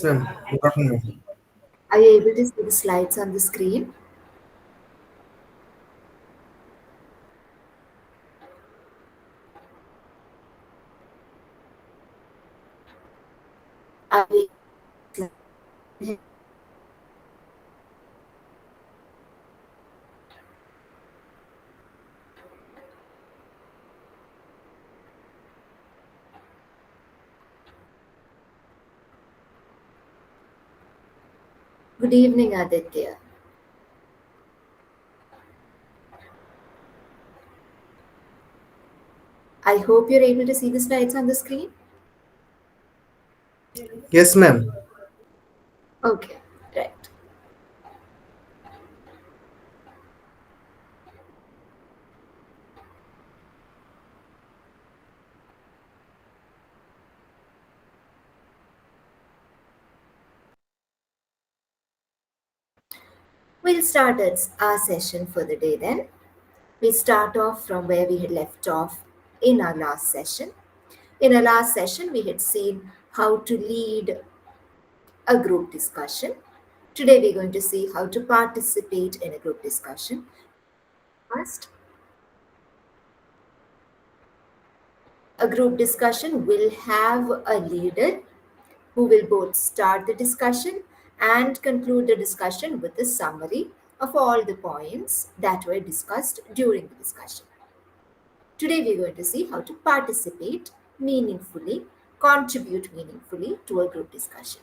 ma'am. Good afternoon. Are you able to see the slides on the screen? Are you Good evening, Aditya. I hope you're able to see the slides on the screen. Yes, ma'am. Okay, right. We'll start our session for the day then. We start off from where we had left off in our last session. In our last session, we had seen how to lead a group discussion. Today, we're going to see how to participate in a group discussion. First, a group discussion will have a leader who will both start the discussion and conclude the discussion with a summary of all the points that were discussed during the discussion. Today, we're going to see how to participate meaningfully, contribute meaningfully to a group discussion.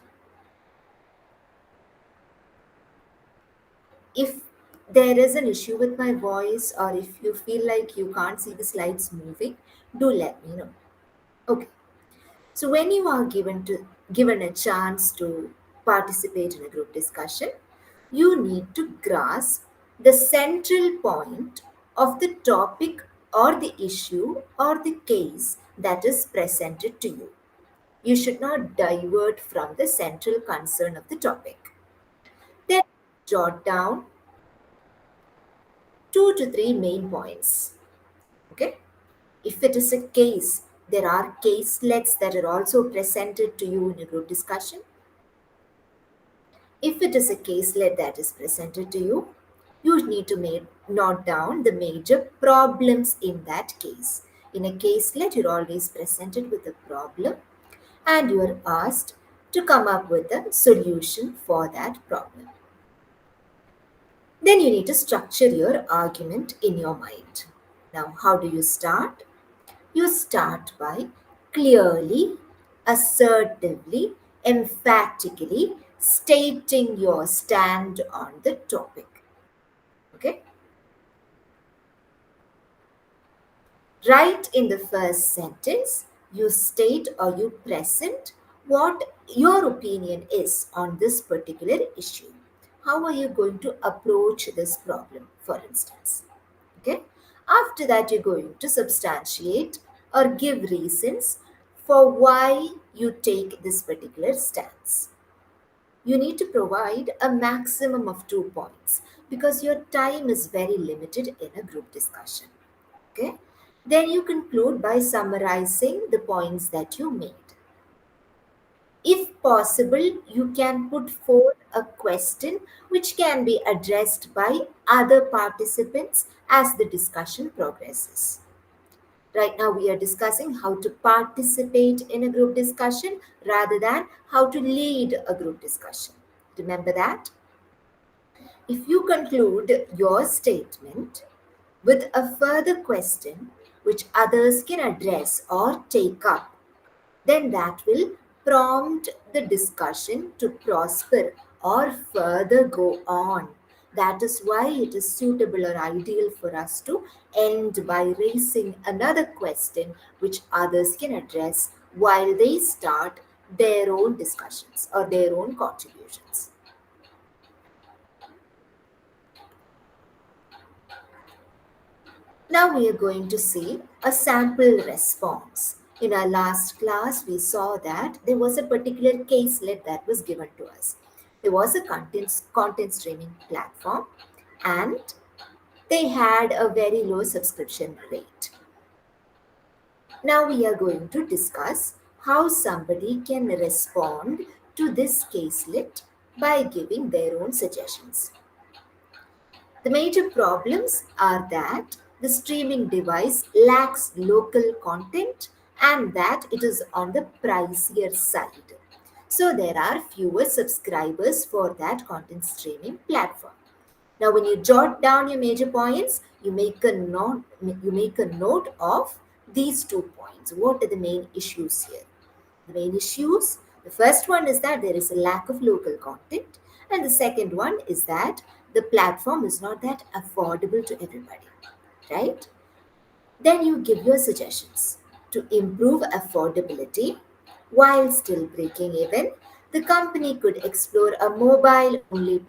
If there is an issue with my voice, or if you feel like you can't see the slides moving, do let me know. Okay. So when you are given a chance to participate in a group discussion, you need to grasp the central point of the topic or the issue or the case that is presented to you. You should not divert from the central concern of the topic. Then jot down 2 to 3 main points. Okay? If it is a case, there are caselets that are also presented to you in a group discussion. If it is a caselet that is presented to you, you need to note down the major problems in that case. In a caselet, you're always presented with a problem and you are asked to come up with a solution for that problem. Then you need to structure your argument in your mind. Now, how do you start? You start by clearly, assertively, emphatically stating your stand on the topic. Okay? Right in the first sentence, you state or you present what your opinion is on this particular issue. How are you going to approach this problem, for instance? Okay. After that, you're going to substantiate or give reasons for why you take this particular stance. You need to provide a maximum of 2 points because your time is very limited in a group discussion. Okay. Then you conclude by summarizing the points that you made. If possible, you can put forth a question which can be addressed by other participants as the discussion progresses. Right now, we are discussing how to participate in a group discussion rather than how to lead a group discussion. Remember that? If you conclude your statement with a further question which others can address or take up, then that will prompt the discussion to prosper or further go on. That is why it is suitable or ideal for us to end by raising another question which others can address while they start their own discussions or their own contributions. Now we are going to see a sample response. In our last class, we saw that there was a particular caselet that was given to us. There was a content streaming platform and they had a very low subscription rate. Now we are going to discuss how somebody can respond to this caselet by giving their own suggestions. The major problems are that the streaming device lacks local content and that it is on the pricier side. So there are fewer subscribers for that content streaming platform. Now, when you jot down your major points, you make a note of these 2 points. What are the main issues here? The main issues, the first one is that there is a lack of local content, and the second one is that the platform is not that affordable to everybody, right? Then you give your suggestions to improve affordability while still breaking even. The company could explore a mobile only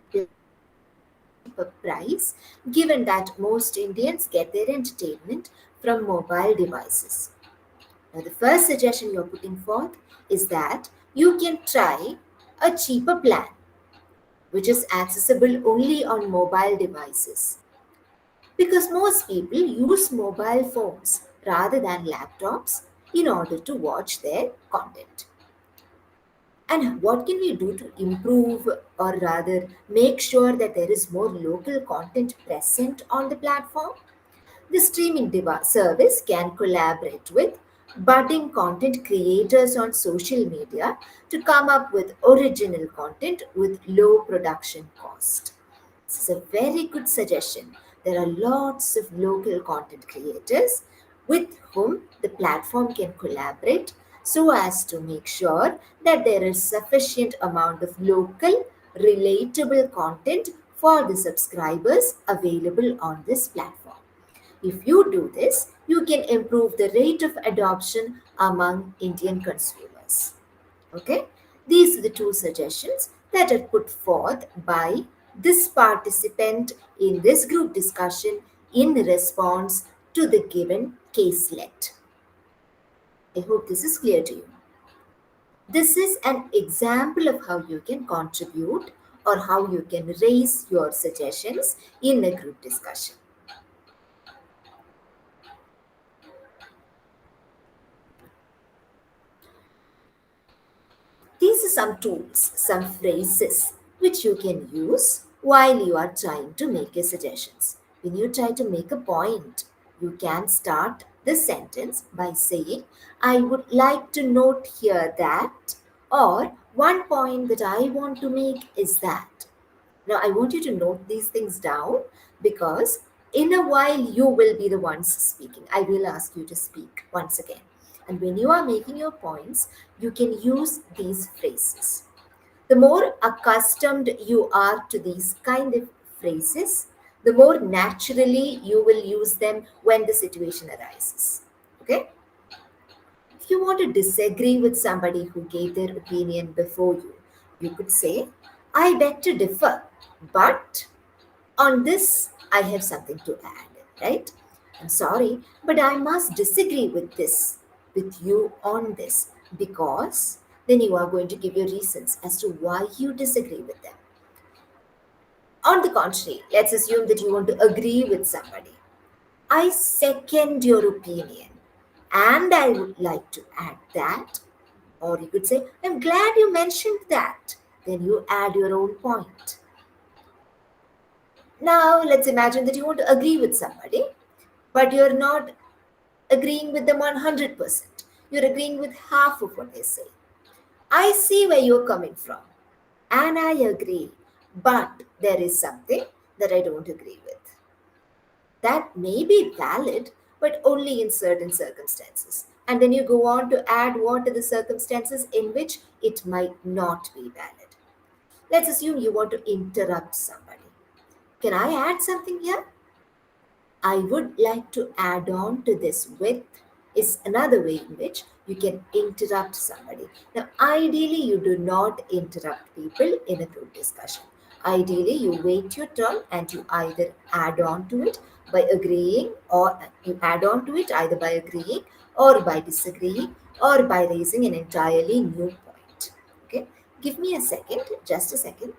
price, given that most Indians get their entertainment from mobile devices. Now, the first suggestion you're putting forth is that you can try a cheaper plan, which is accessible only on mobile devices. Because most people use mobile phones rather than laptops in order to watch their content. And what can we do to improve or rather make sure that there is more local content present on the platform? The streaming service can collaborate with budding content creators on social media to come up with original content with low production cost. This is a very good suggestion. There are lots of local content creators with whom the platform can collaborate so as to make sure that there is sufficient amount of local relatable content for the subscribers available on this platform. If you do this, you can improve the rate of adoption among Indian consumers. Okay? These are the two suggestions that are put forth by this participant in this group discussion in response to the given caselet. I hope this is clear to you. This is an example of how you can contribute or how you can raise your suggestions in a group discussion. These are some tools, some phrases which you can use while you are trying to make your suggestions. When you try to make a point, you can start the sentence by saying, I would like to note here that, or one point that I want to make is that. Now, I want you to note these things down because in a while you will be the ones speaking. I will ask you to speak once again. And when you are making your points, you can use these phrases. The more accustomed you are to these kind of phrases, the more naturally you will use them when the situation arises. Okay? If you want to disagree with somebody who gave their opinion before you, you could say, I beg to differ, but on this I have something to add, right? I'm sorry, but I must disagree with you on this, because then you are going to give your reasons as to why you disagree with them. On the contrary, let's assume that you want to agree with somebody. I second your opinion and I would like to add that. Or you could say, I'm glad you mentioned that. Then you add your own point. Now, let's imagine that you want to agree with somebody, but you're not agreeing with them 100%. You're agreeing with half of what they say. I see where you're coming from, and I agree, but there is something that I don't agree with. That may be valid, but only in certain circumstances. And then you go on to add what are the circumstances in which it might not be valid. Let's assume you want to interrupt somebody. Can I add something here? I would like to add on to this with is another way in which you can interrupt somebody. Now, ideally, you do not interrupt people in a group discussion. Ideally, you wait your turn and you either add on to it by agreeing, or you add on to it either by agreeing or by disagreeing or by raising an entirely new point. Okay, give me a second, just a second.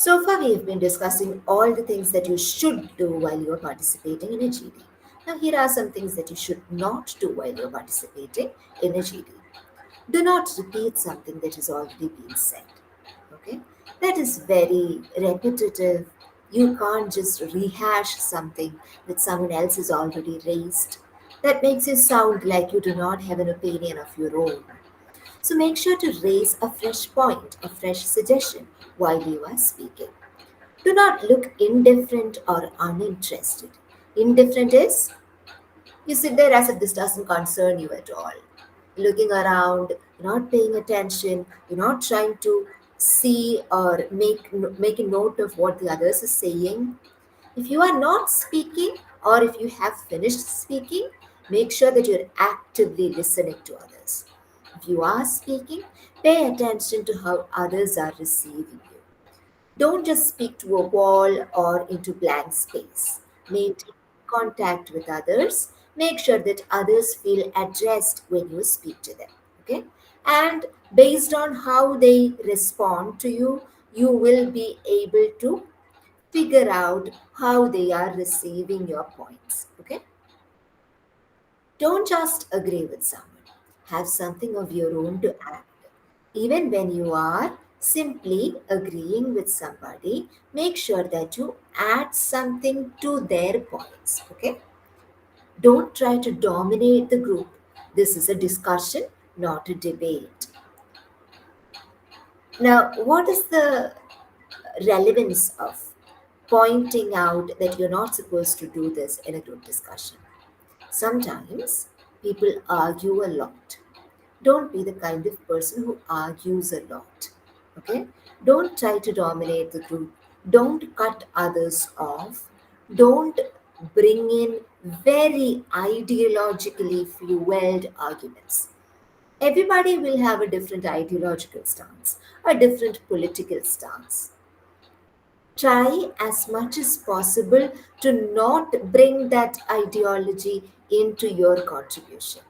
So far, we have been discussing all the things that you should do while you are participating in a GD. Now, here are some things that you should not do while you are participating in a GD. Do not repeat something that has already been said. Okay? That is very repetitive. You can't just rehash something that someone else has already raised. That makes you sound like you do not have an opinion of your own. So make sure to raise a fresh point, a fresh suggestion while you are speaking. Do not look indifferent or uninterested. Indifferent is you sit there as if this doesn't concern you at all. Looking around, you're not paying attention, you're not trying to see or make a note of what the others are saying. If you are not speaking or if you have finished speaking, make sure that you're actively listening to others. If you are speaking, pay attention to how others are receiving you. Don't just speak to a wall or into blank space. Maintain contact with others. Make sure that others feel addressed when you speak to them. Okay? And based on how they respond to you, you will be able to figure out how they are receiving your points. Okay? Don't just agree with someone, have something of your own to add. Even when you are simply agreeing with somebody, make sure that you add something to their points. Okay? Don't try to dominate the group. This is a discussion, not a debate. Now, what is the relevance of pointing out that you're not supposed to do this in a group discussion? Sometimes people argue a lot. Don't be the kind of person who argues a lot. Okay? Don't try to dominate the group. Don't cut others off. Don't bring in very ideologically fueled arguments. Everybody will have a different ideological stance, a different political stance. Try as much as possible to not bring that ideology into your contribution.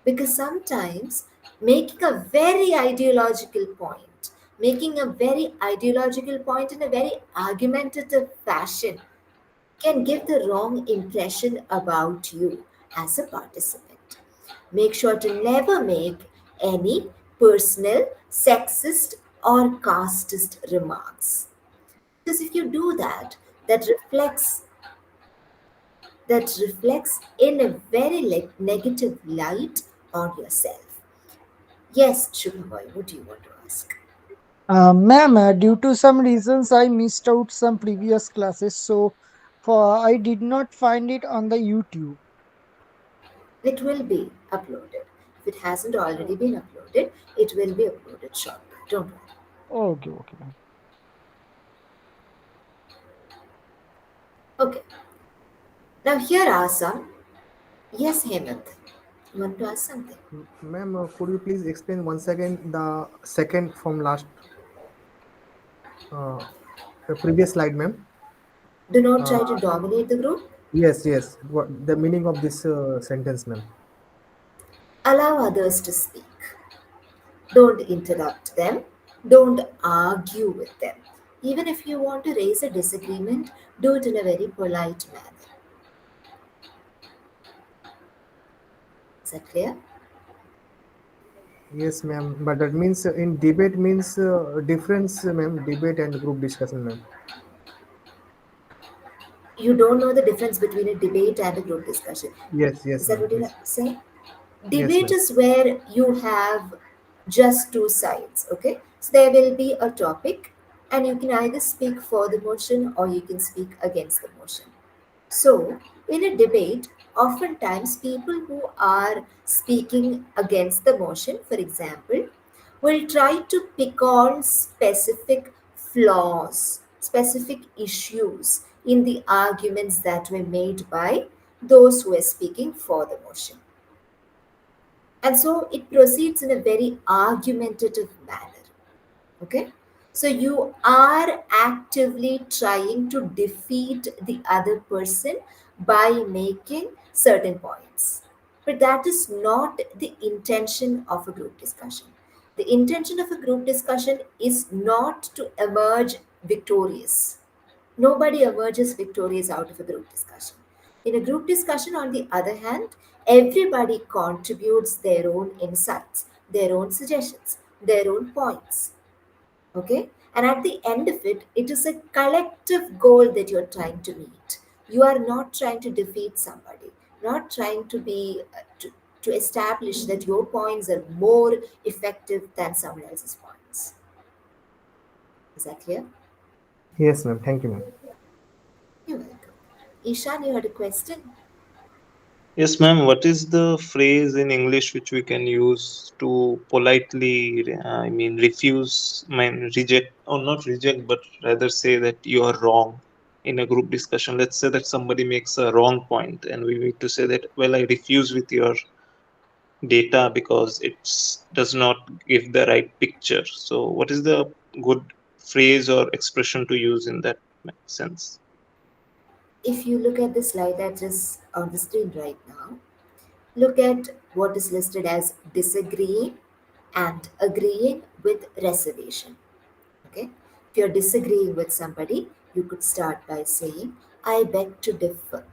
Because sometimes making a very ideological point in a very argumentative fashion can give the wrong impression about you as a participant. Make sure to never make any personal, sexist, or casteist remarks. Because if you do that, that reflects in a very negative light on yourself. Yes, Shubhaboy, what do you want to ask? Ma'am, due to some reasons, I missed out some previous classes, so for I did not find it on the YouTube. It will be uploaded. If it hasn't already been uploaded, it will be uploaded shortly. Don't worry. Okay, okay, ma'am. Okay. Now here are some. Yes, Hemant. You want to ask something? Ma'am, could you please explain once again the second from last, uh, the previous slide, ma'am? Do not Uh, try to dominate the group. yes, yes. What the meaning of this sentence, ma'am? Allow others to speak. Don't interrupt them. Don't argue with them. Even if you want to raise a disagreement, do it in a very polite manner. Is that clear? Yes, ma'am. But that means in debate means difference, ma'am. Debate and group discussion, ma'am. You don't know the difference between a debate and a group discussion. Yes, Is yes, that ma'am. what you Yes, say? yes, Debate ma'am. is where you have just two sides, okay? So there will be a topic, and you can either speak for the motion or you can speak against the motion. So, in a debate, oftentimes people who are speaking against the motion, for example, will try to pick on specific flaws, specific issues in the arguments that were made by those who are speaking for the motion. And so it proceeds in a very argumentative manner. Okay? So you are actively trying to defeat the other person by making certain points. But that is not the intention of a group discussion. The intention of a group discussion is not to emerge victorious. Nobody emerges victorious out of a group discussion. In a group discussion, on the other hand, everybody contributes their own insights, their own suggestions, their own points. Okay? And at the end of it, it is a collective goal that you're trying to meet. You are not trying to defeat somebody, not trying to be to establish that your points are more effective than someone else's points. Is that clear? Yes, ma'am. Thank you, ma'am. You're welcome. Ishan, you had a question? Yes, ma'am. What is the phrase in English which we can use to politely, refuse, reject, or not reject, but rather say that you are wrong in a group discussion? Let's say that somebody makes a wrong point, and we need to say that, well, I refuse with your data because it does not give the right picture. So, what is the good phrase or expression to use in that sense? If you look at the slide that is on the screen right now, look at what is listed as disagreeing and agreeing with reservation. Okay? If you're disagreeing with somebody, you could start by saying, I beg to differ.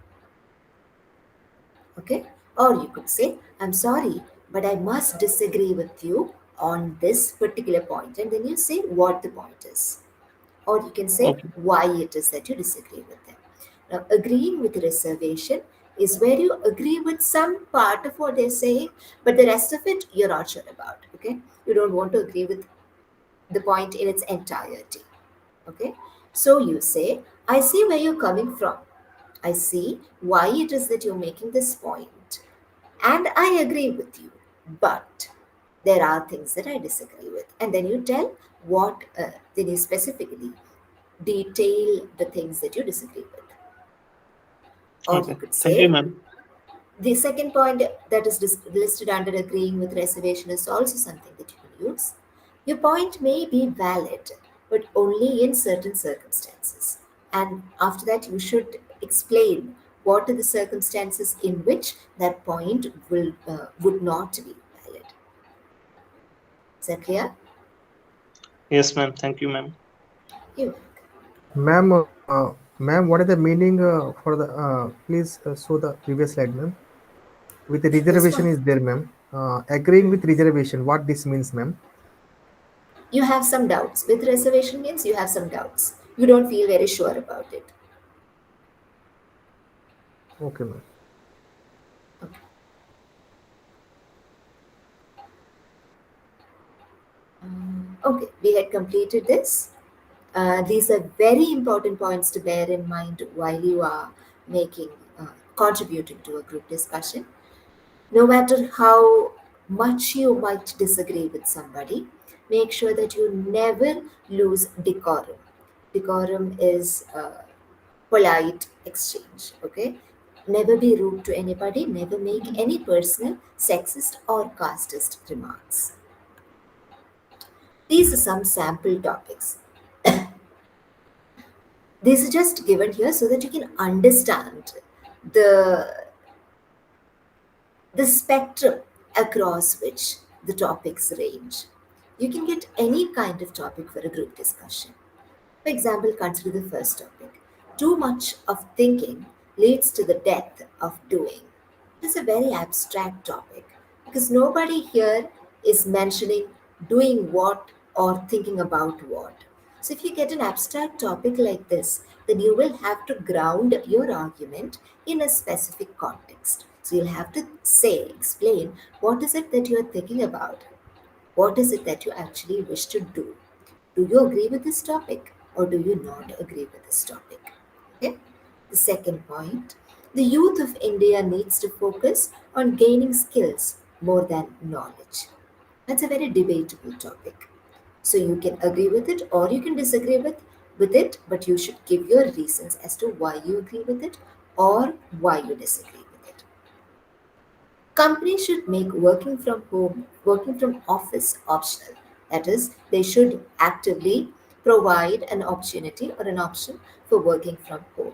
Okay? Or you could say, I'm sorry, but I must disagree with you on this particular point. And then you say what the point is. Or you can say Okay. why it is that you disagree with them. Now, agreeing with reservation is where you agree with some part of what they're saying, but the rest of it you're not sure about. Okay? You don't want to agree with the point in its entirety. Okay? So you say, I see where you're coming from. I see why it is that you're making this point. And I agree with you. But there are things that I disagree with. And then you tell then you specifically detail the things that you disagree with. Or you Okay. could Thank you, say, ma'am. the second point that is listed under agreeing with reservation is also something that you can use. Your point may be valid, but only in certain circumstances. And after that, you should explain what are the circumstances in which that point would not be valid. Is that clear? Yes, ma'am. Thank you, ma'am. You. Ma'am, what is the meaning for the? Please show the previous slide, ma'am. With the This reservation one. is there, ma'am. Agreeing with reservation. What this means, ma'am? You have some doubts. With reservation means you have some doubts. You don't feel very sure about it. Okay, ma'am. Okay. Okay, we had completed this. These are very important points to bear in mind while you are making, contributing to a group discussion. No matter how much you might disagree with somebody, make sure that you never lose decorum. Decorum is polite exchange, okay? Never be rude to anybody, never make any personal, sexist, or casteist remarks. These are some sample topics. These are just given here so that you can understand the the spectrum across which the topics range. You can get any kind of topic for a group discussion. For example, consider the first topic. Too much of thinking leads to the death of doing. It's a very abstract topic because nobody here is mentioning doing what or thinking about what. So, if you get an abstract topic like this, then you will have to ground your argument in a specific context. So, you'll have to explain what is it that you're thinking about? What is it that you actually wish to do? Do you agree with this topic or do you not agree with this topic? Okay. The second point, the youth of India needs to focus on gaining skills more than knowledge. That's a very debatable topic. So you can agree with it or you can disagree with it, but you should give your reasons as to why you agree with it or why you disagree with it. Companies should make working from home, working from office optional. That is, they should actively provide an opportunity or an option for working from home.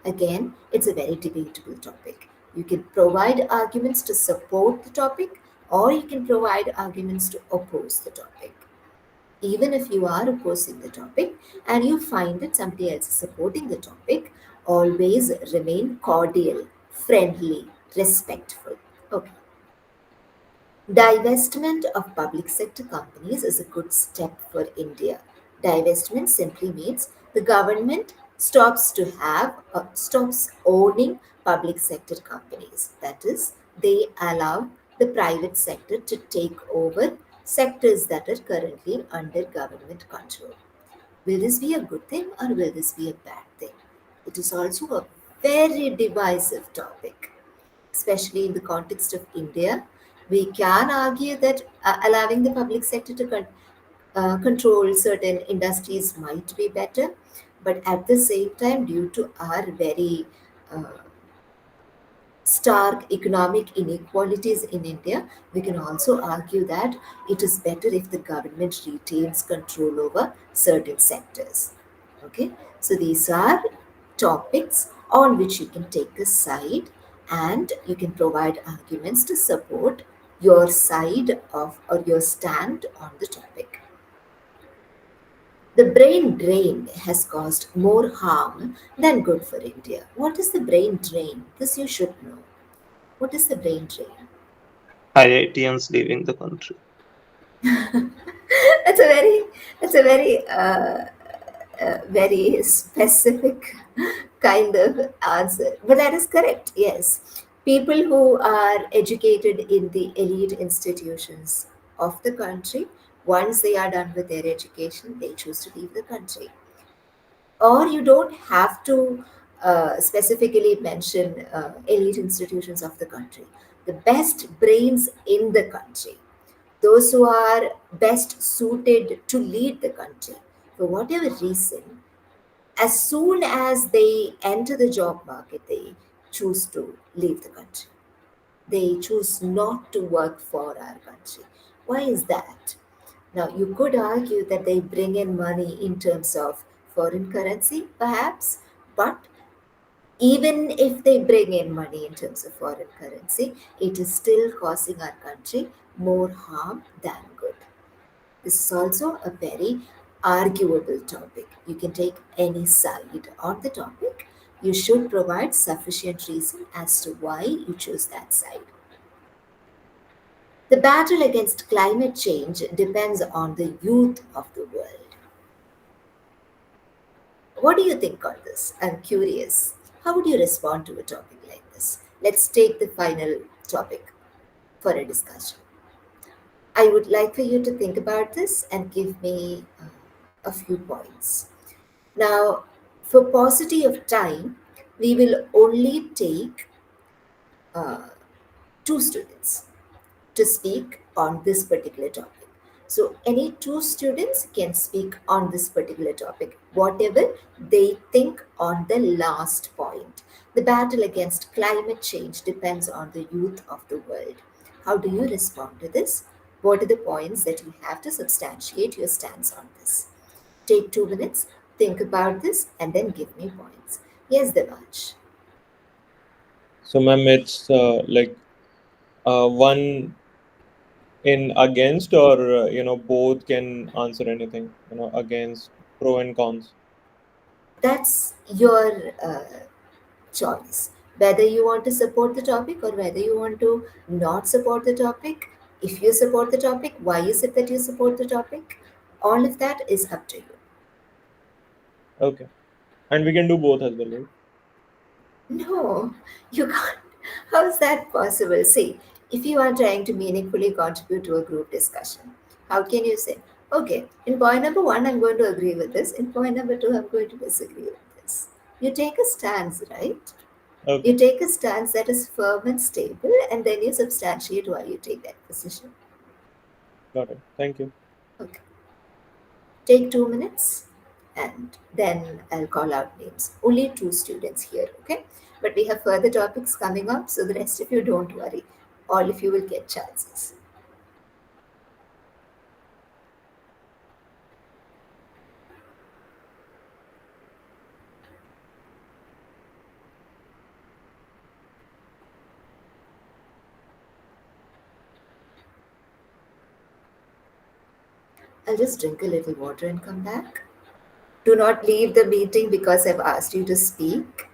Again, it's a very debatable topic. You can provide arguments to support the topic or you can provide arguments to oppose the topic. Even if you are opposing the topic and you find that somebody else is supporting the topic, always remain cordial, friendly, respectful. Okay. Divestment of public sector companies is a good step for India. Divestment simply means the government stops owning public sector companies. That is, they allow the private sector to take over sectors that are currently under government control. Will this be a good thing or will this be a bad thing? It is also a very divisive topic, especially in the context of India. We can argue that allowing the public sector to control certain industries might be better, but at the same time, due to our very uh, stark economic inequalities in India, we can also argue that it is better if the government retains control over certain sectors. Okay, so these are topics on which you can take a side and you can provide arguments to support your side of or your stand on the topic. The brain drain has caused more harm than good for India. What is the brain drain? This you should know. What is the brain drain? IITians leaving the country. That's a very, that's a very specific kind of answer. But that is correct. Yes, people who are educated in the elite institutions of the country, once they are done with their education, they choose to leave the country. Or you don't have to specifically mention elite institutions of the country. The best brains in the country, those who are best suited to lead the country, for whatever reason, as soon as they enter the job market, they choose to leave the country. They choose not to work for our country. Why is that? Now, you could argue that they bring in money in terms of foreign currency, perhaps, but even if they bring in money in terms of foreign currency, it is still causing our country more harm than good. This is also a very arguable topic. You can take any side on the topic. You should provide sufficient reason as to why you choose that side. The battle against climate change depends on the youth of the world. What do you think on this? I'm curious. How would you respond to a topic like this? Let's take the final topic for a discussion. I would like for you to think about this and give me a few points. Now, for paucity of time, we will only take uh, two students to speak on this particular topic. So, any two students can speak on this particular topic, whatever they think on the last point. The battle against climate change depends on the youth of the world. How do you respond to this? What are the points that you have to substantiate your stance on this? Take 2 minutes, think about this, and then give me points. Yes, Devansh. So, ma'am, it's one in against, or both can answer anything. Against, pro and cons. That's your choice. Whether you want to support the topic or whether you want to not support the topic. If you support the topic, why is it that you support the topic? All of that is up to you. Okay, and we can do both as well, right? No, you can't. How is that possible? See, if you are trying to meaningfully contribute to a group discussion, how can you say, okay, in point number one, I'm going to agree with this, in point number two, I'm going to disagree with this? You take a stance, right? You Okay, take a stance that is firm and stable, and then you substantiate why you take that position. got it. Thank you. Okay. Take 2 minutes, and then I'll call out names. Only two students here, okay? But we have further topics coming up, so the rest of you don't worry. All of you will get chances. I'll just drink a little water and come back. Do not leave the meeting because I've asked you to speak.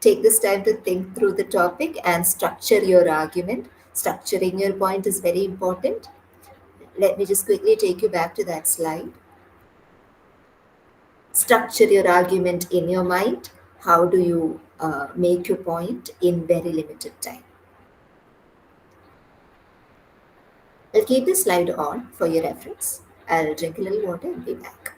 Take this time to think through the topic and structure your argument. Structuring your point is very important. Let me just quickly take you back to that slide. Structure your argument in your mind. How do you make your point in very limited time? I'll keep this slide on for your reference. I'll drink a little water and be back.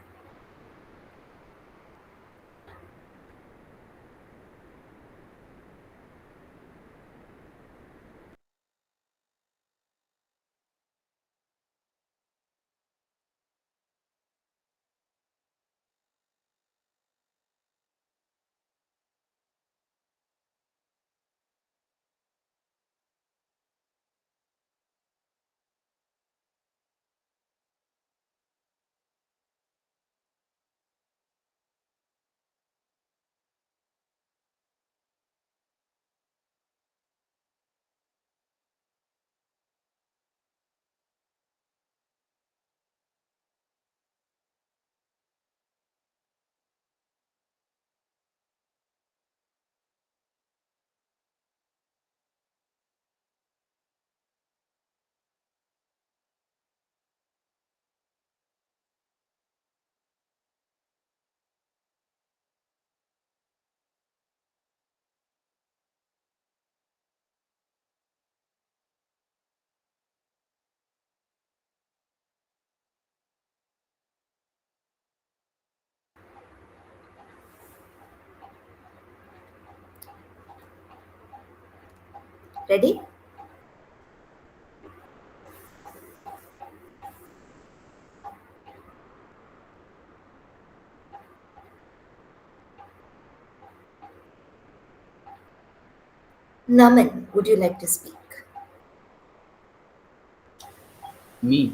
Ready? Naman, would you like to speak? Me,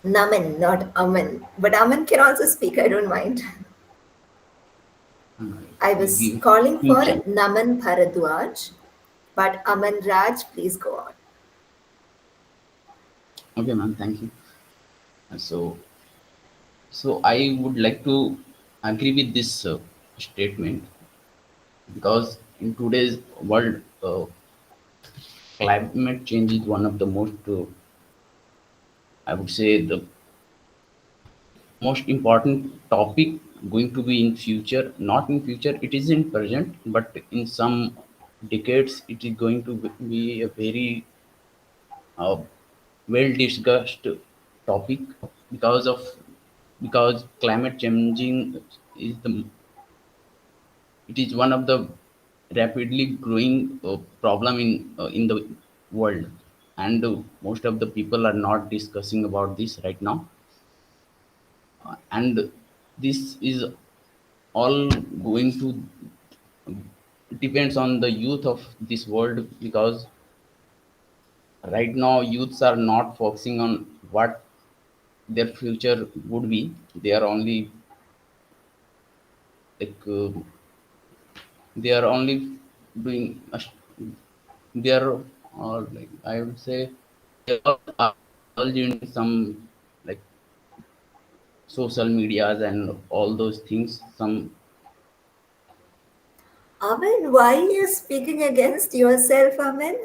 Naman, not Aman. But Aman can also speak, I don't mind. I was give calling me for chance. Naman Bharadwaj, but Aman Raj, please go on. Okay, ma'am. Thank you. So, so I would like to agree with this statement because in today's world, climate change is one of the most, I would say, the most important topic going to be in future. Not in future, it is in present, but in some decades, it is going to be a very uh, well discussed topic because of because climate changing is the it is one of the rapidly growing problem in the world, and most of the people are not discussing about this right now. And this is all going to depends on the youth of this world because right now youths are not focusing on what their future would be. They are only like they are only doing they are like I would say they are indulged in some like social medias and all those things. Some Aman, why are you speaking against yourself, Aman?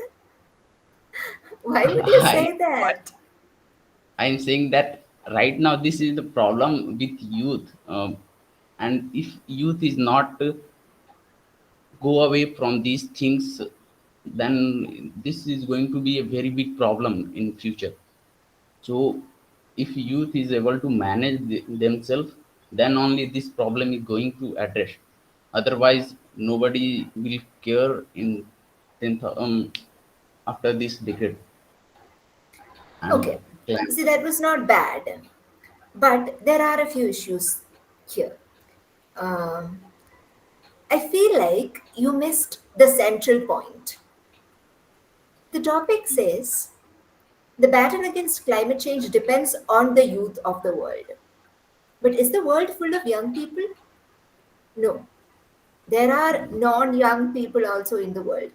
Why would you I say that? I'm saying that right now this is the problem with youth, and if youth is not go away from these things, then this is going to be a very big problem in future. So if youth is able to manage themselves, then only this problem is going to address. Otherwise, nobody will care in 10th, after this decade. And Okay, see, that was not bad, but there are a few issues here. Um, I feel like you missed the central point. The topic says the battle against climate change depends on the youth of the world. But is the world full of young people? No. There are non young people also in the world.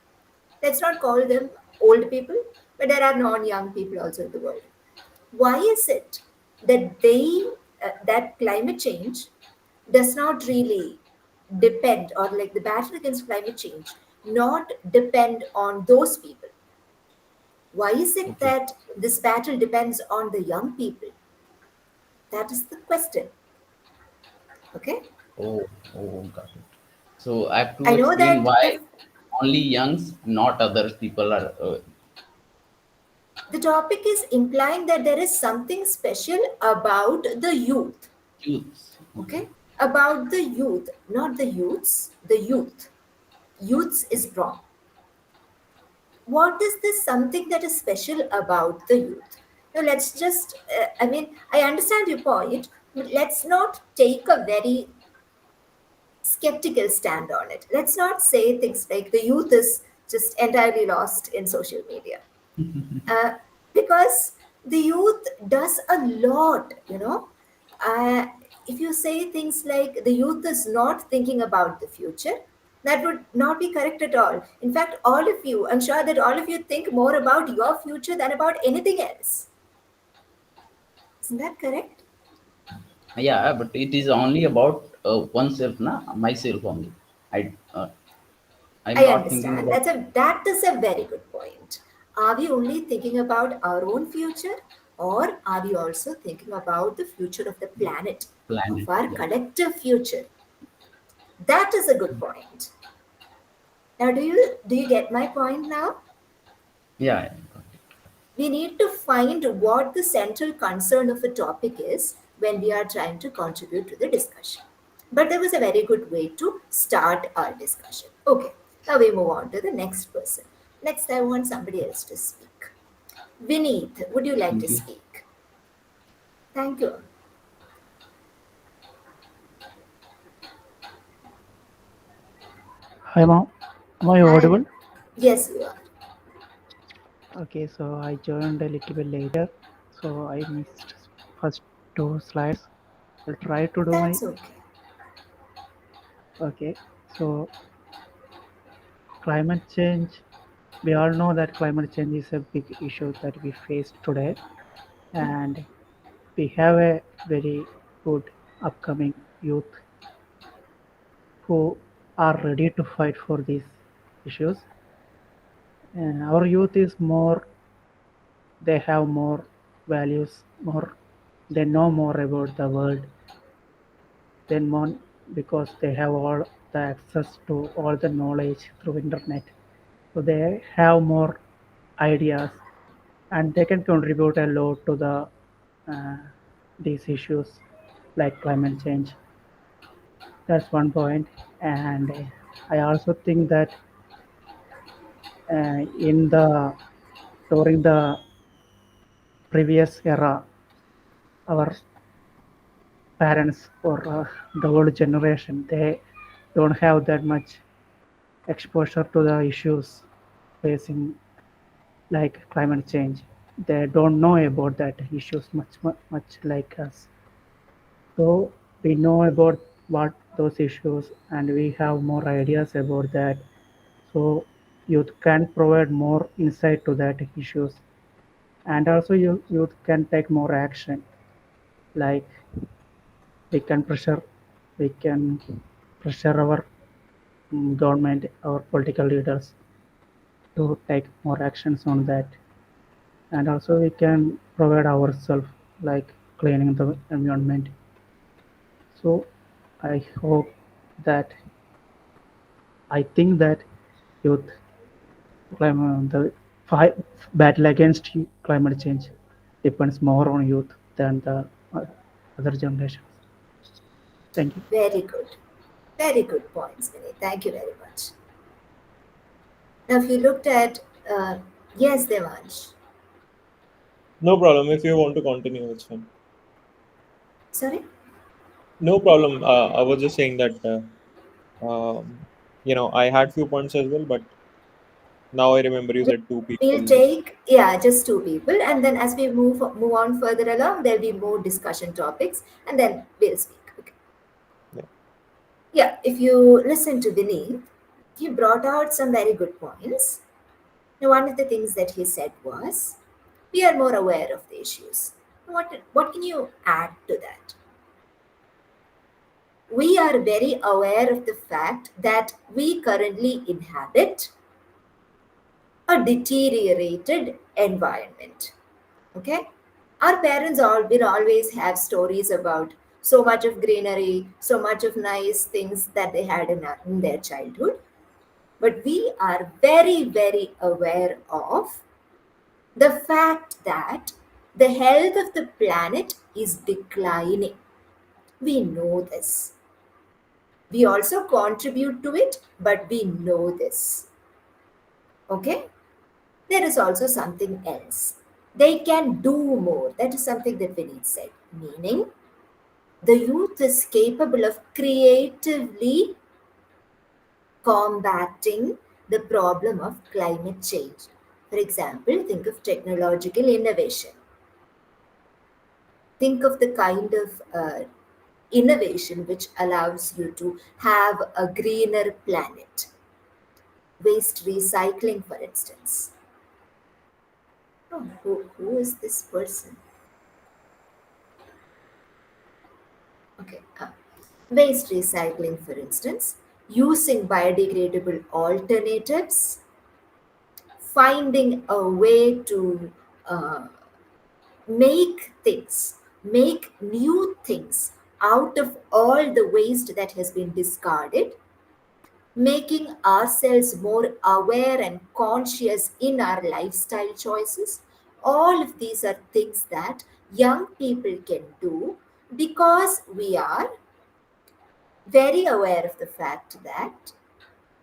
Let's not call them old people, but there are non young people also in the world. Why is it? that that climate change does not really depend, or like the battle against climate change not depend on those people. Why is it Okay. that this battle depends on the young people? That is the question. Okay. Oh, oh, got it. So I have to I know explain that why only youngs, not others people are the topic is implying that there is something special about the youth. youths. Okay. Okay. About the youth, not the youths, the youth. Youths is Okay. wrong. What is this something that is special about the youth? Now, let's just, I mean, I understand your point, but let's not take a very skeptical stand on it. Let's not say things like the youth is just entirely lost in social media. Uh, because the youth does a lot, you know. Uh, if you say things like the youth is not thinking about the future, that would not be correct at all. In fact, all of you, I'm sure that all of you think more about your future than about anything else. Isn't that correct? Yeah, but it is only about oneself, na myself only. I I'm I not thinking understand. about That is a very good point. Are we only thinking about our own future, or are we also thinking about the future of the planet, of planet. our Yeah, collective future? That is a good point. Now, do you get my point now? yeah, yeah. We need to find what the central concern of a topic is when we are trying to contribute to the discussion. But there was a very good way to start our discussion. Okay, now we move on to the next person. Next, I want somebody else to speak. Vineet, would you like to Thank you. speak? Thank you. Hi, ma'am. Am I Hi. audible? Yes, you are. Okay, so I joined a little bit later, so I missed first two slides. I'll try to do my. That's okay. Okay, so climate change. We all know that climate change is a big issue that we face today, and we have a very good upcoming youth who are ready to fight for these issues. And our youth is more, they have more values, more, they know more about the world than more, because they have all the access to all the knowledge through internet. So they have more ideas, and they can contribute a lot to the uh, these issues like climate change. That's one point. And I also think that in the during the previous era, our parents or the old generation, they don't have that much exposure to the issues facing like climate change. They don't know about that issues much like us. So we know about what those issues, and we have more ideas about that. So youth can provide more insight to that issues, and also youth can take more action. Like we can pressure, we can pressure our government, our political leaders to take more actions on that. And also we can provide ourselves like cleaning the environment. So I hope that, I think that youth the fight battle against climate change depends more on youth than the uh, other generations. Thank you. Very good. Very good points, Vineet. Thank you very much. Now, if you looked at, yes, Devansh. No problem. If you want to continue, it's fine. Sorry? No problem. I was just saying that I had few points as well, but now I remember you said two We'll people. take, yeah, just two people, and then as we move on further along, there'll be more discussion topics, and then we'll speak. Okay. Yeah. Yeah, if you listen to Vinny, he brought out some very good points. Now, one of the things that he said was, we are more aware of the issues. What can you add to that? We are very aware of the fact that we currently inhabit a deteriorated environment. Okay? Our parents all will always have stories about so much of greenery, so much of nice things that they had in their childhood. But we are very, very aware of the fact that the health of the planet is declining. We know this. We also contribute to it, but we know this. Okay? There is also something else. They can do more. That is something that Vinit said. Meaning, the youth is capable of creatively combating the problem of climate change. For example, think of technological innovation. Think of the kind of innovation which allows you to have a greener planet. Waste recycling, for instance. Oh, who is this person? Okay. Waste recycling, for instance, using biodegradable alternatives, finding a way to uh, make new things out of all the waste that has been discarded, making ourselves more aware and conscious in our lifestyle choices. All of these are things that young people can do because we are very aware of the fact that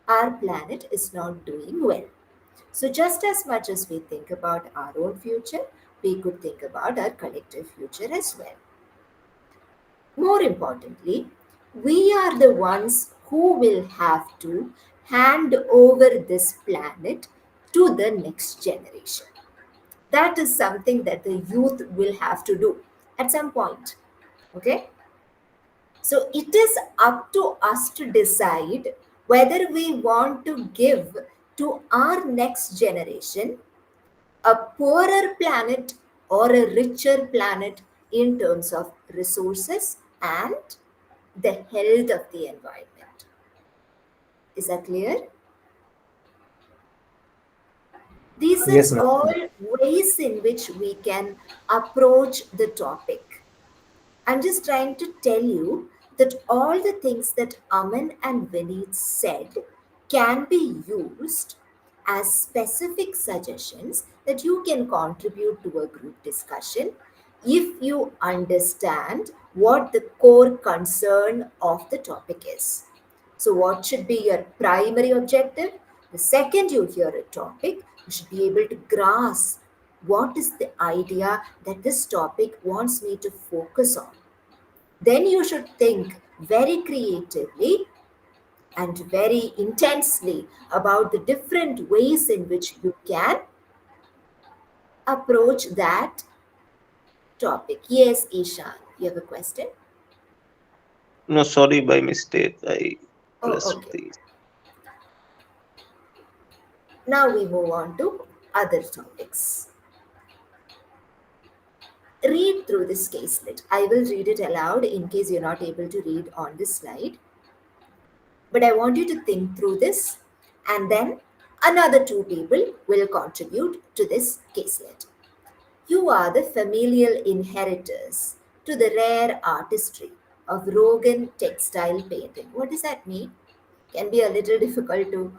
our planet is not doing well. So, just as much as we think about our own future, we could think about our collective future as well. More importantly, we are the ones who will have to hand over this planet to the next generation. That is something that the youth will have to do at some point. Okay? So it is up to us to decide whether we want to give to our next generation a poorer planet or a richer planet in terms of resources and the health of the environment. Is that clear? These Yes, are ma'am. all ways in which we can approach the topic. I'm just trying to tell you that all the things that Aman and Vineet said can be used as specific suggestions that you can contribute to a group discussion if you understand what the core concern of the topic is. So, what should be your primary objective? The second you hear a topic, you should be able to grasp what is the idea that this topic wants me to focus on. Then you should think very creatively and very intensely about the different ways in which you can approach that topic. Yes, Ishan, you have a question? No, sorry, by mistake I Oh, pressed okay. the. Now we move on to other topics. Read through this caselet. I will read it aloud in case you're not able to read on this slide. But I want you to think through this, and then another two people will contribute to this caselet. You are the familial inheritors to the rare artistry of Rogan textile painting. What does that mean? Can be a little difficult to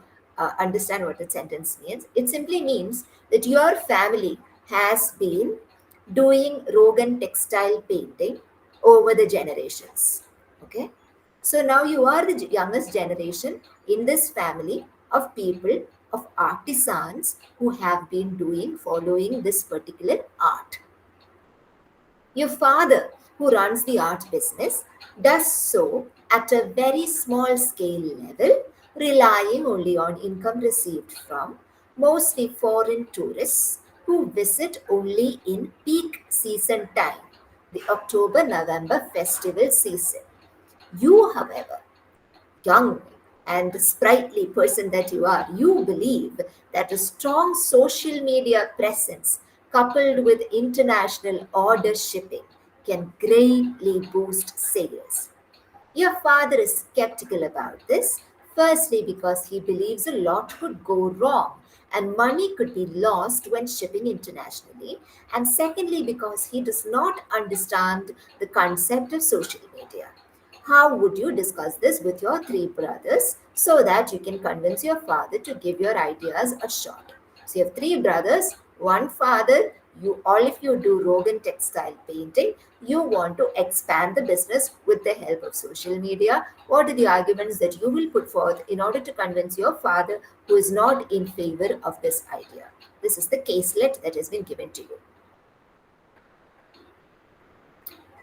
understand what the sentence means. It simply means that your family has been doing Rogan textile painting over the generations. Okay, so now you are the youngest generation in this family of people, of artisans who have been following this particular art. Your father, who runs the art business, does so at a very small scale level, relying only on income received from mostly foreign tourists who visit only in peak season time, the October November festival season. You, however, young and sprightly person that you are, you believe that a strong social media presence coupled with international order shipping, can greatly boost sales. Your father is skeptical about this, firstly because he believes a lot could go wrong and money could be lost when shipping internationally, and secondly because he does not understand the concept of social media. How would you discuss this with your three brothers so that you can convince your father to give your ideas a shot? So you have three brothers, one father, you all of you do Rogan textile painting, you want to expand the business with the help of social media. What are the arguments that you will put forth in order to convince your father who is not in favor of this idea? This is the caselet that has been given to you.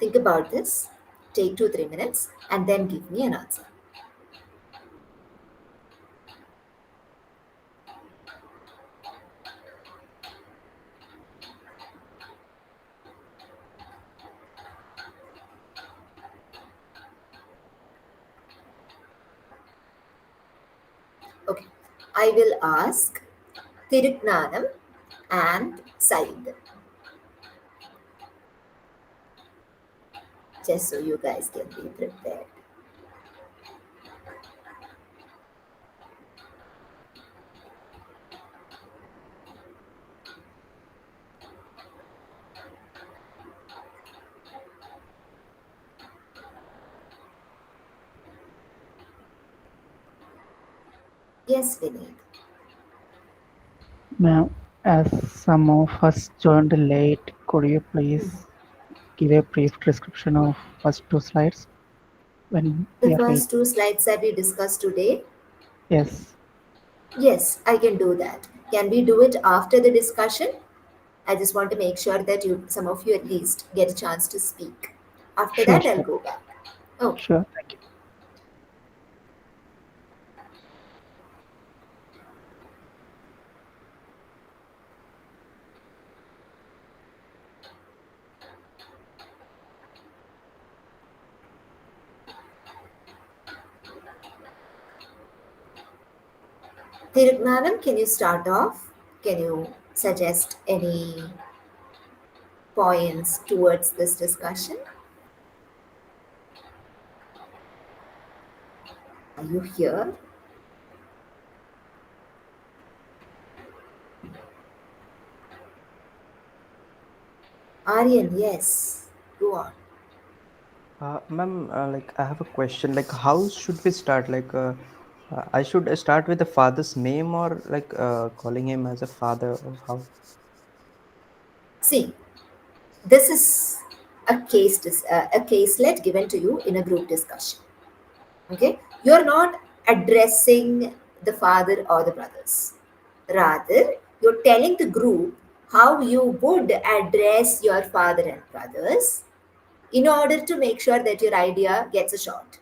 Think about this, take 2-3 minutes, and then give me an answer. Okay, I will ask Tiruknanam and Said, just so you guys can be prepared. Yes, Vinay. Ma'am, as some of us joined late, could you please give a brief description of first two slides when The we are ready? first two slides that we discussed today. Yes, Yes, I can do that. Can we do it after the discussion? I just want to make sure that some of you at least, get a chance to speak. After sure, that, I'll sure, go back. Okay. sure. Thank you. Tiruknanam, can you start off? Can you suggest any points towards this discussion? Are you here? Aryan, yes. Go on. Ma'am, like I have a question. Like, how should we start? Like, I should start with the father's name or like calling him as a father or how? See, this is a caselet given to you in a group discussion. Okay, you're not addressing the father or the brothers. Rather, you're telling the group how you would address your father and brothers in order to make sure that your idea gets a shot.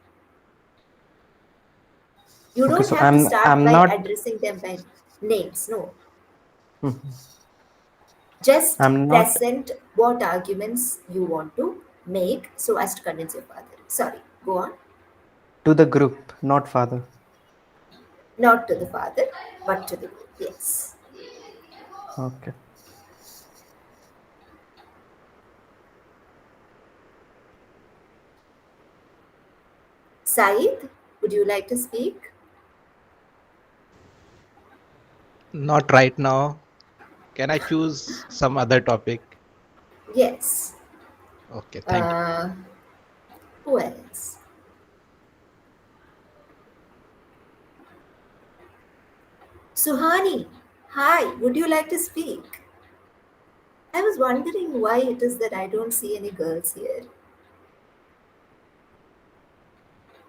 You Okay, don't so have to start I'm by not addressing them by names. No, Mhm. just I'm not present what arguments you want to make so as to convince your father. Sorry, go on. to the group, not father. Not to the father, but to the group. Yes. Okay. Saeed, would you like to speak? Not right now. Can I choose some other topic? Yes. Okay, thank you. Uh, who else? Suhani, hi, would you like to speak? I was wondering why it is that I don't see any girls here.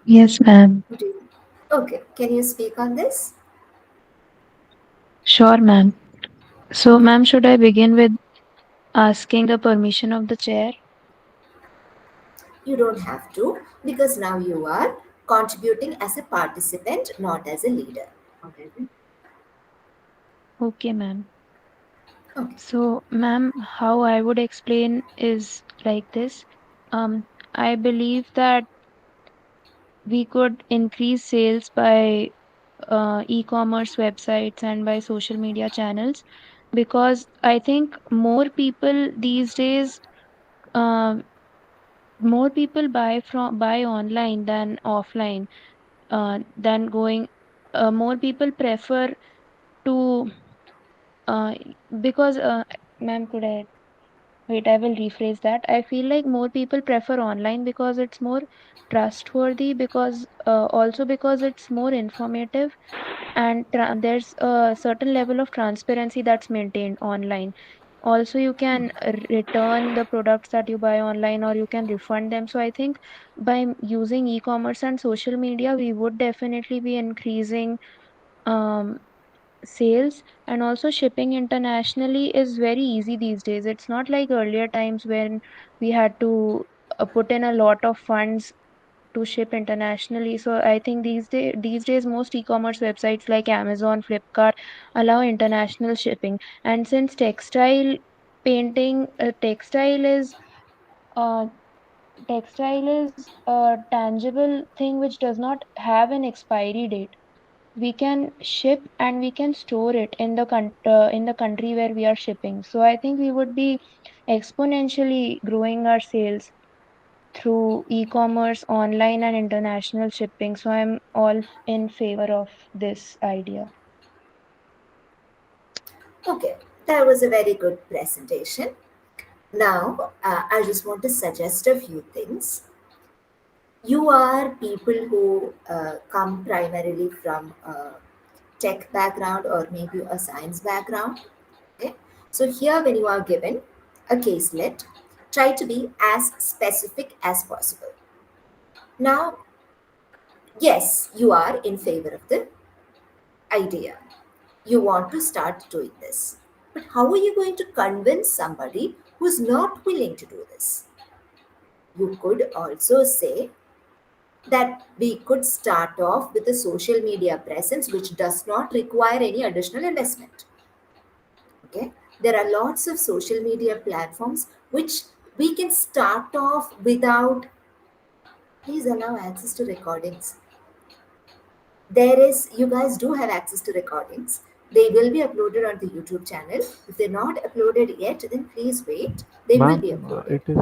Yes, ma'am. Would you? Okay, can you speak on this? Sure, ma'am. So, ma'am, should I begin with asking the permission of the chair? You don't have to because now you are contributing as a participant, not as a leader. Okay, ma'am. Okay. So, ma'am, how I would explain is like this. I believe that we could increase sales by e-commerce websites and by social media channels because I think uh, more people buy online than offline, than going. More people prefer to uh, because ma'am, could I wait? I will rephrase that. I feel like more people prefer online because it's more trustworthy, because also because it's more informative, and there's a certain level of transparency that's maintained online. Also, you can return the products that you buy online, or you can refund them. So I think by using e-commerce and social media, we would definitely be increasing um, sales. And also, shipping internationally is very easy these days. It's not like earlier times when we had to put in a lot of funds to ship internationally. So I think these days most e-commerce websites like Amazon, Flipkart allow international shipping. And since painting, uh, textile is a tangible thing which does not have an expiry date. We can ship and we can store it in the country where we are shipping. So I think we would be exponentially growing our sales through e-commerce, online and international shipping. So I'm all in favor of this idea. Okay, that was a very good presentation. Now, I just want to suggest a few things. You are people who come primarily from a tech background or maybe a science background. Okay, so here when you are given a caselet, try to be as specific as possible. Now, yes, you are in favor of the idea. You want to start doing this. But how are you going to convince somebody who's not willing to do this? You could also say that we could start off with a social media presence which does not require any additional investment. Okay, there are lots of social media platforms which we can start off without. Please allow access to recordings. There is, you guys do have access to recordings. They will be uploaded on the YouTube channel. If they're not uploaded yet, then please wait. They will be Ma'am, uploaded. it is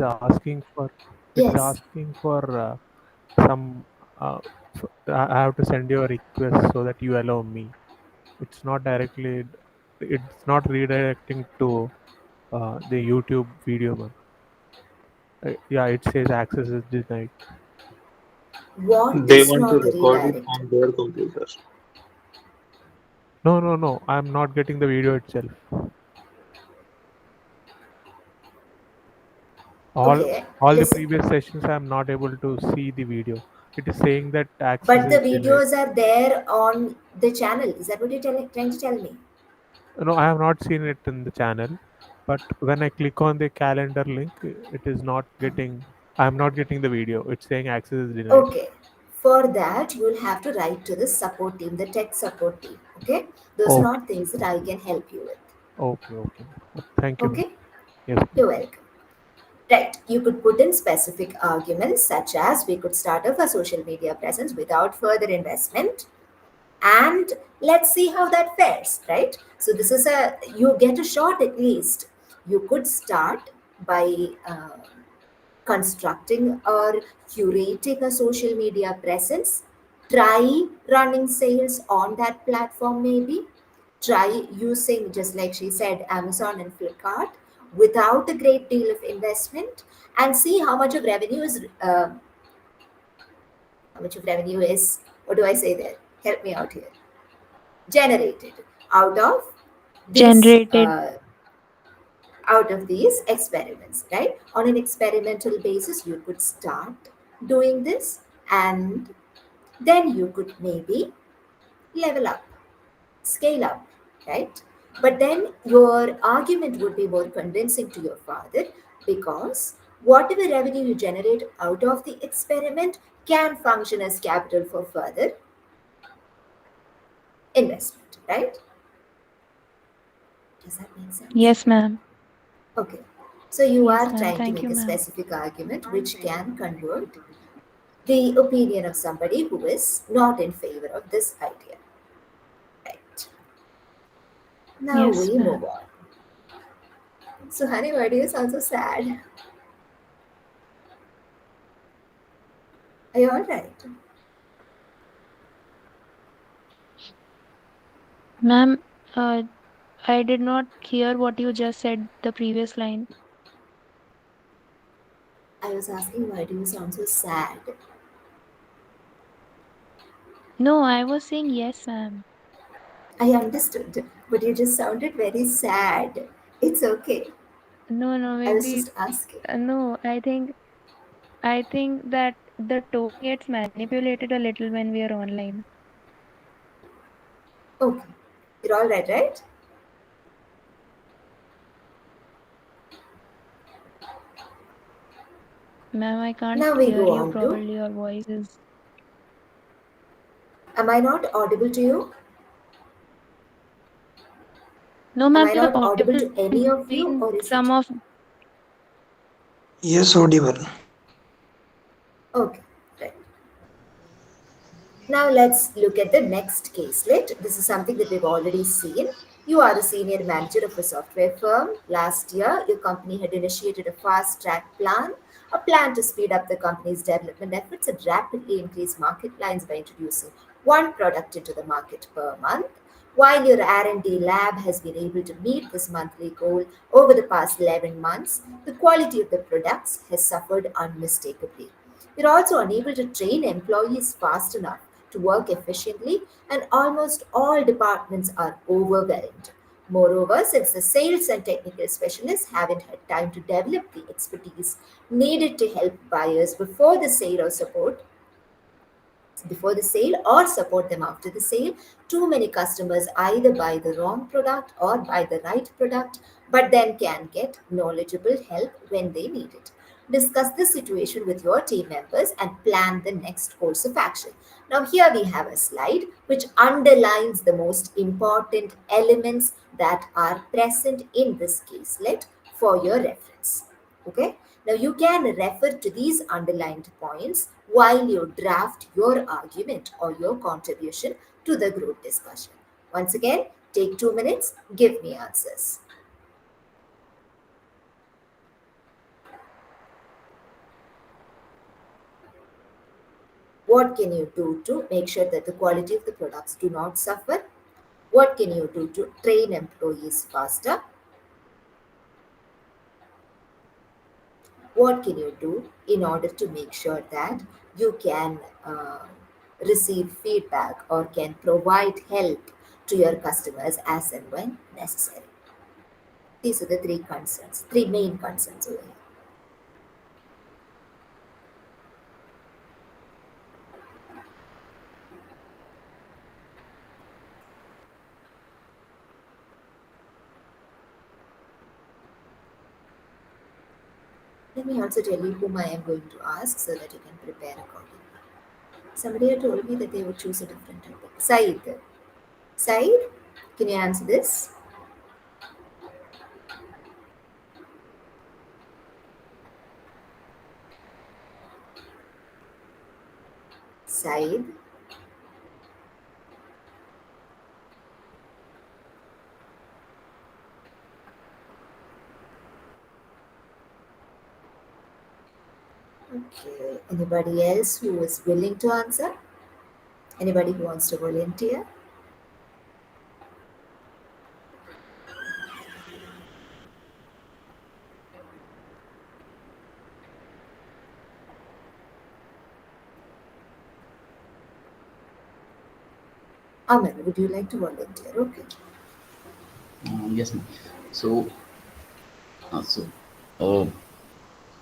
Yes. asking for some. I have to send you a request so that you allow me. It's not directly. It's not redirecting to the YouTube video, ma'am. Yeah, it says access is denied. What They is want to not record it redirected? on their computer. No, no, no. I'm not getting the video itself. All Okay, all the listen. previous sessions, I'm not able to see the video. It is saying that access But the is denied. videos are there on the channel. Is that what you're trying to tell me? No, I have not seen it in the channel, but when I click on the calendar link, it is not getting. I'm not getting the video. It's saying access is denied. Okay. For that, you will have to write to the support team, the tech support team. Okay. Those are Okay, not things that I can help you with. okay. Thank you, ma'am. Okay. Yes, You're ma'am. welcome. Right. You could put in specific arguments such as we could start off a social media presence without further investment, and let's see how that fares, right? So this is you get a shot at least. You could start by constructing or curating a social media presence. Try running sales on that platform, maybe. Try using, just like she said, Amazon and Flipkart without a great deal of investment, and see how much of revenue is, what do I say there? Help me out here. Generated out of these Generated. experiments, right? On an experimental basis, you could start doing this, and then you could maybe level up, scale up, right? But then your argument would be more convincing to your father, because whatever revenue you generate out of the experiment can function as capital for further investment, right? Does that make sense? Yes, ma'am. Okay. So you Yes, are ma'am. trying to Thank make you, a ma'am. specific argument which can convert the opinion of somebody who is not in favor of this idea. Right. Now Yes, we ma'am. move on. So, honey, why do you sound so sad? Are you alright? Ma'am, I did not hear what you just said, the previous line. I was asking, why do you sound so sad? No, I was saying yes, ma'am. I understood, but you just sounded very sad. It's okay. No, no, I was maybe just asking. no, I think that the tone gets manipulated a little when we are online. Okay. You're alright, right? Ma'am, I can't Now we hear go you on to. properly. Your voice is. Am I not audible to you? No, Am ma'am, I you're not audible audible to any in of you, between or is some it? of. Yes, audible. Okay, right. Now let's look at the next caselet. This is something that we've already seen. You are the senior manager of a software firm. Last year, your company had initiated a fast track plan, a plan to speed up the company's development efforts and rapidly increase market lines by introducing one product into the market per month. While your R&D lab has been able to meet this monthly goal over the past 11 months, the quality of the products has suffered unmistakably. You're also unable to train employees fast enough to work efficiently, and almost all departments are overwhelmed. Moreover, since the sales and technical specialists haven't had time to develop the expertise needed to help buyers before the sale or support them after the sale, too many customers either buy the wrong product or buy the right product, but then can get knowledgeable help when they need it. Discuss the situation with your team members and plan the next course of action. Now, here we have a slide which underlines the most important elements that are present in this caselet for your reference. Okay, now you can refer to these underlined points while you draft your argument or your contribution to the group discussion. Once again, take 2 minutes, give me answers. What can you do to make sure that the quality of the products do not suffer? What can you do to train employees faster? What can you do in order to make sure that you can receive feedback or can provide help to your customers as and when necessary? These are the three main concerns over here. Let me also tell you whom I am going to ask so that you can prepare accordingly. Somebody had told me that they would choose a different topic. Saeed. Saeed, can you answer this? Saeed. Okay. Anybody else who is willing to answer? Anybody who wants to volunteer? Aman, would you like to volunteer? Okay. Yes, ma'am. So, so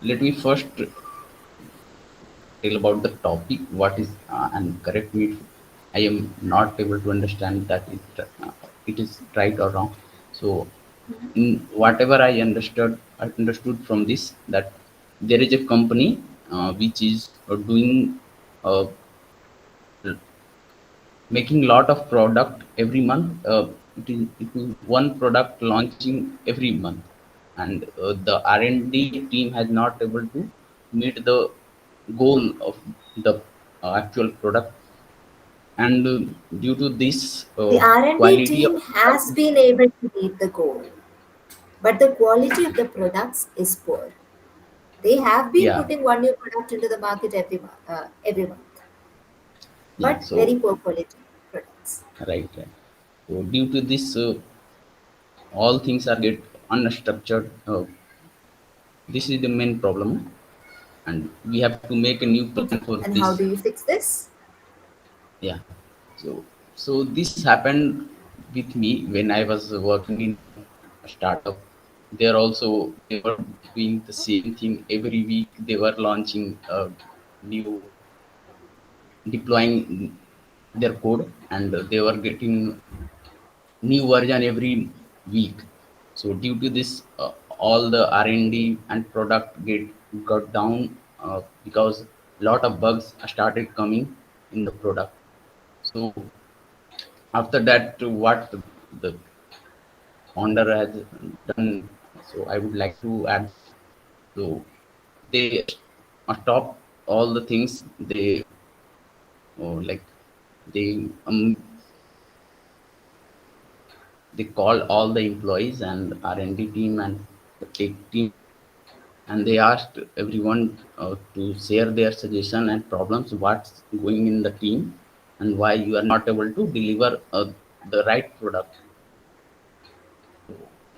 let me first tell about the topic. What is and correct me if I am not able to understand that it is right or wrong. So, in whatever I understood from this, that there is a company which is doing uh, making lot of product every month. It is one product launching every month, and the R&D team has not able to meet the goal of the actual product, and due to this The R&D quality of team has been able to meet the goal. but the quality of the products is poor. They have been Yeah, putting one new product into the market every month, yeah. but So very poor quality products. right, right. So due to this, all things are get unstructured. This is the main problem, and we have to make a new plan Okay, for and how this. do you fix this? Yeah. So this happened with me when I was working in a startup. They were doing the same thing every week. They were launching new deploying their code, and they were getting new version every week. So due to this, all the R&D and product get got down because lot of bugs started coming in the product. So after that, what the founder has done, so I would like to add. So they stop all the things. They like they they call all the employees and R&D team and the tech team, and they asked everyone to share their suggestion and problems, what's going in the team, and why you are not able to deliver the right product.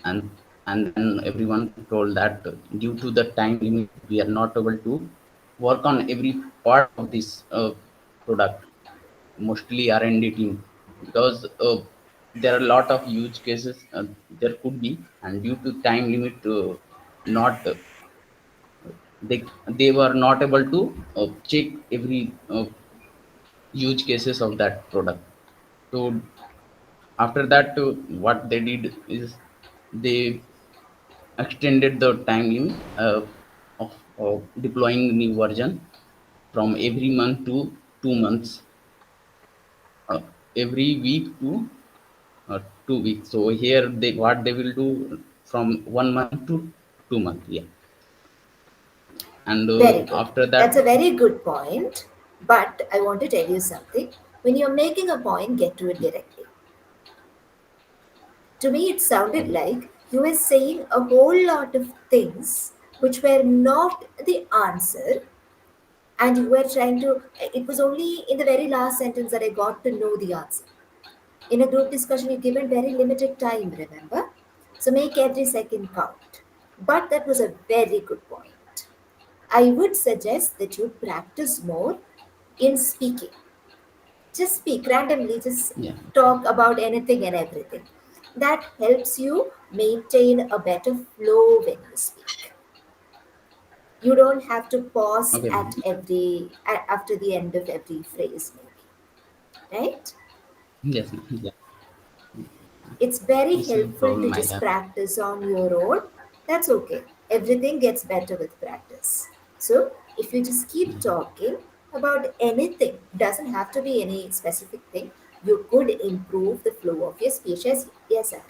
and and then everyone told that due to the time limit, we are not able to work on every part of this product, mostly R&D team, because there are a lot of use cases there could be, and due to time limit, not they were not able to check every use cases of that product. So after that, what they did is they extended the time limit of deploying new version from every month to 2 months, uh, every week to 2 weeks. So here they what they will do from 1 month to 2 months. Yeah, and Very good. after That's that, a very good point. But I want to tell you something. When you're making a point, get to it directly. To me, it sounded okay, like you were saying a whole lot of things which were not the answer, and you were trying to. It was only in the very last sentence that I got to know the answer. In a group discussion, you're given very limited time, remember? So make every second count. But that was a very good point. I would suggest that you practice more in speaking. Just speak randomly, just yeah, talk about anything and everything. That helps you maintain a better flow when you speak. You don't have to pause okay, at after the end of every phrase, maybe, right? yes, yeah, It's very this is the helpful to problem I just have. practice on your own. That's okay. Everything gets better with practice. So, if you just keep talking about anything, doesn't have to be any specific thing, you could improve the flow of your speech. Yes, Ari.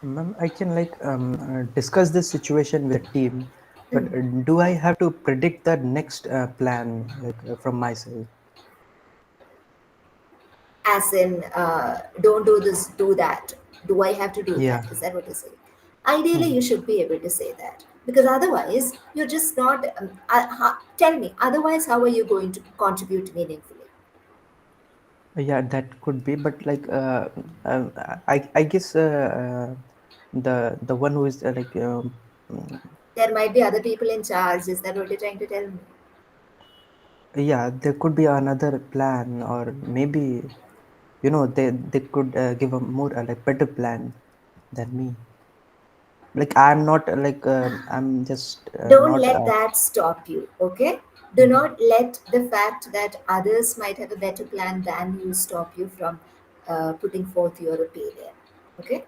Ma'am, I can like discuss this situation with the team, but Hmm. do I have to predict the next plan like from my side? As in, don't do this, do that. Do I have to do Yeah. that? Is that what you're saying? Ideally, Mhm. you should be able to say that, because otherwise, you're just not. Tell me, otherwise, how are you going to contribute meaningfully? Yeah, that could be, but like um, I guess the one who is mm, There might be other people in charge. Is that what you're trying to tell me? yeah, there could be another plan, or maybe they could give a more like better plan than me. Like I'm not I'm just Don't not let that stop you, okay? Do mhm. not let the fact that others might have a better plan than you stop you from putting forth your opinion, okay?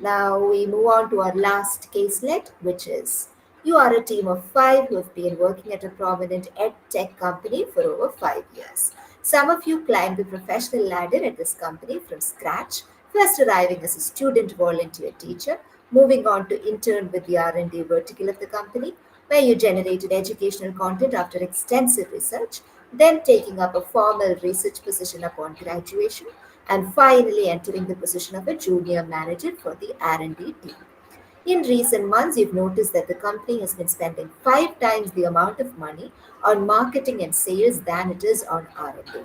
Now we move on to our last caselet, which is you are a team of five who have been working at a prominent ed tech company for over 5 years. Some of you climbed the professional ladder at this company from scratch, first arriving as a student volunteer teacher, moving on to intern with the R&D vertical of the company, where you generated educational content after extensive research, then taking up a formal research position upon graduation, and finally entering the position of a junior manager for the R&D team. In recent months, you've noticed that the company has been spending 5 times the amount of money on marketing and sales than it is on R&D.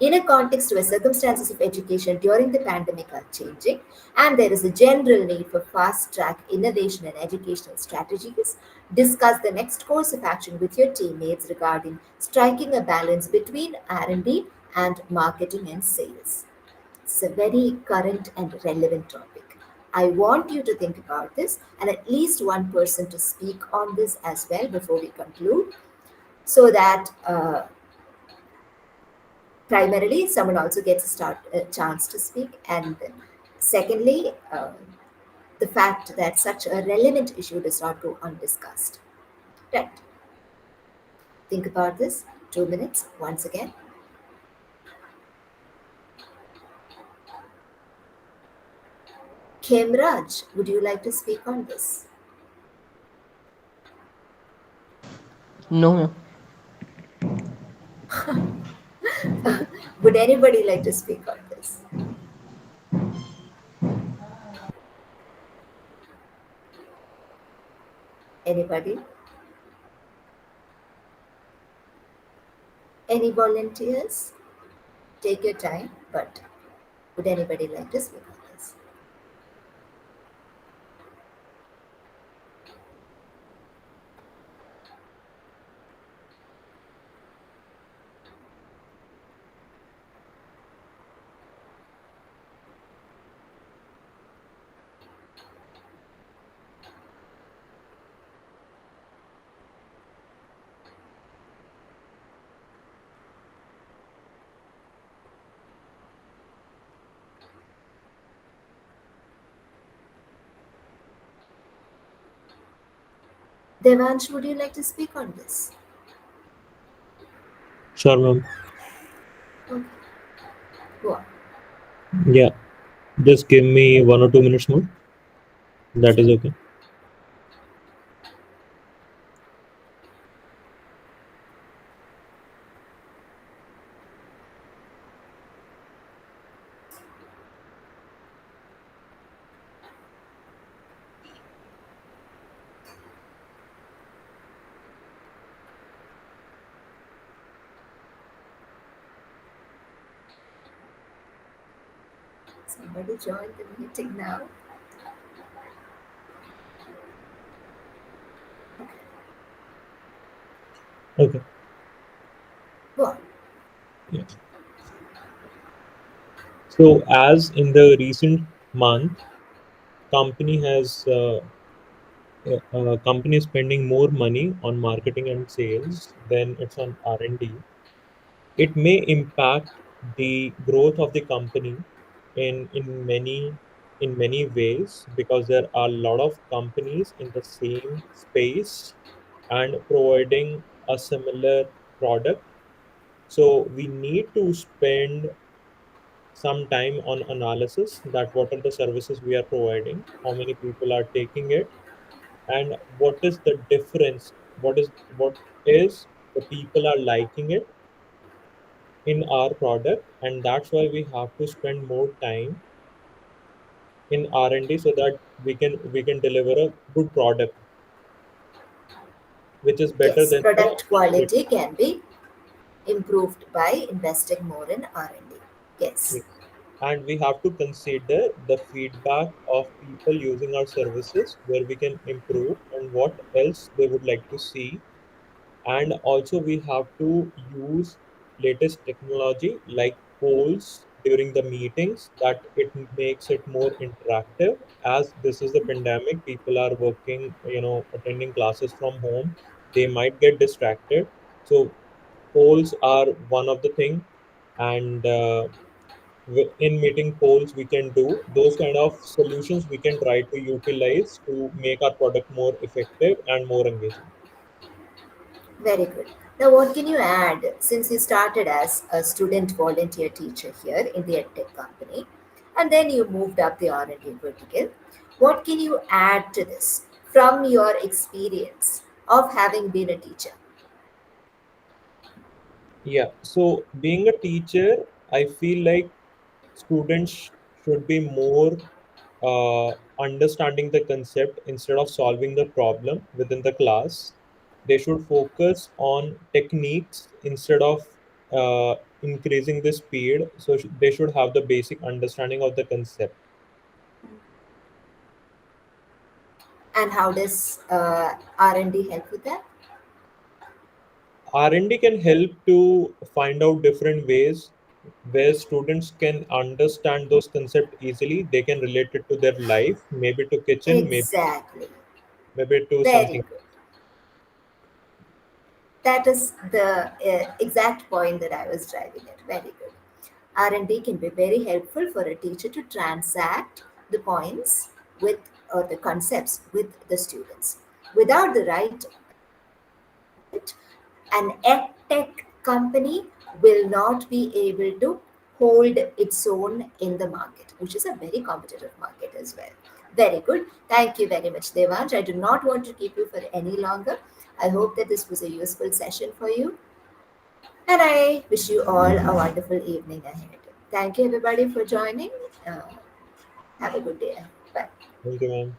In a context where circumstances of education during the pandemic are changing and there is a general need for fast track innovation and educational strategies, discuss the next course of action with your teammates regarding striking a balance between R&D and marketing and sales. It's a very current and relevant topic. I want you to think about this and at least one person to speak on this as well before we conclude, so that primarily someone also gets a chance to speak, and secondly, the fact that such a relevant issue does not go undiscussed. Right. Think about this. 2 minutes once again. Kemraj, would you like to speak on this? No, ma'am. Would anybody like to speak on this? Anybody? Any volunteers? Take your time, but would anybody like to speak on this? Devansh, would you like to speak on this? Sure, ma'am. Okay. Go on. Yeah, just give me 1 or 2 minutes more. That is okay. Somebody join the meeting now. Okay. Go on. Yeah. So, as in the recent month, company has company is spending more money on marketing and sales than it's on R&D. It may impact the growth of the company in many ways, because there are a lot of companies in the same space and providing a similar product. So we need to spend some time on analysis that what are the services we are providing, how many people are taking it, and what is the difference, what is the people are liking it in our product. And that's why we have to spend more time in R&D, so that we can deliver a good product which is better Yes, than the product competitor. quality can be improved by investing more in R&D. Yes, Yes. And we have to consider the feedback of people using our services, where we can improve and what else they would like to see. And also we have to use latest technology like polls during the meetings, that it makes it more interactive. As this is the pandemic, people are working, attending classes from home, they might get distracted. So polls are one of the thing. And in meeting polls, we can do those kind of solutions, we can try to utilize to make our product more effective and more engaging. very good. Now, what can you add since you started as a student volunteer teacher here in the EdTech company and then you moved up the R&D vertical? What can you add to this from your experience of having been a teacher? Yeah, so being a teacher, I feel like students should be more understanding the concept instead of solving the problem within the class. They should focus on techniques instead of increasing the speed. So they should have the basic understanding of the concept. And how does R&D help with that? R&D can help to find out different ways where students can understand those concepts easily. They can relate it to their life, maybe to kitchen, Exactly. maybe to Very something. good. That is the exact point that I was driving at. Very good. R&D can be very helpful for a teacher to transact the points with or the concepts with the students. Without the right, an edtech company will not be able to hold its own in the market, which is a very competitive market as well. Very good. Thank you very much, Devansh. I do not want to keep you for any longer. I hope that this was a useful session for you. And I wish you all a wonderful evening ahead. Thank you, everybody, for joining. Have a good day. Bye. Thank you, ma'am.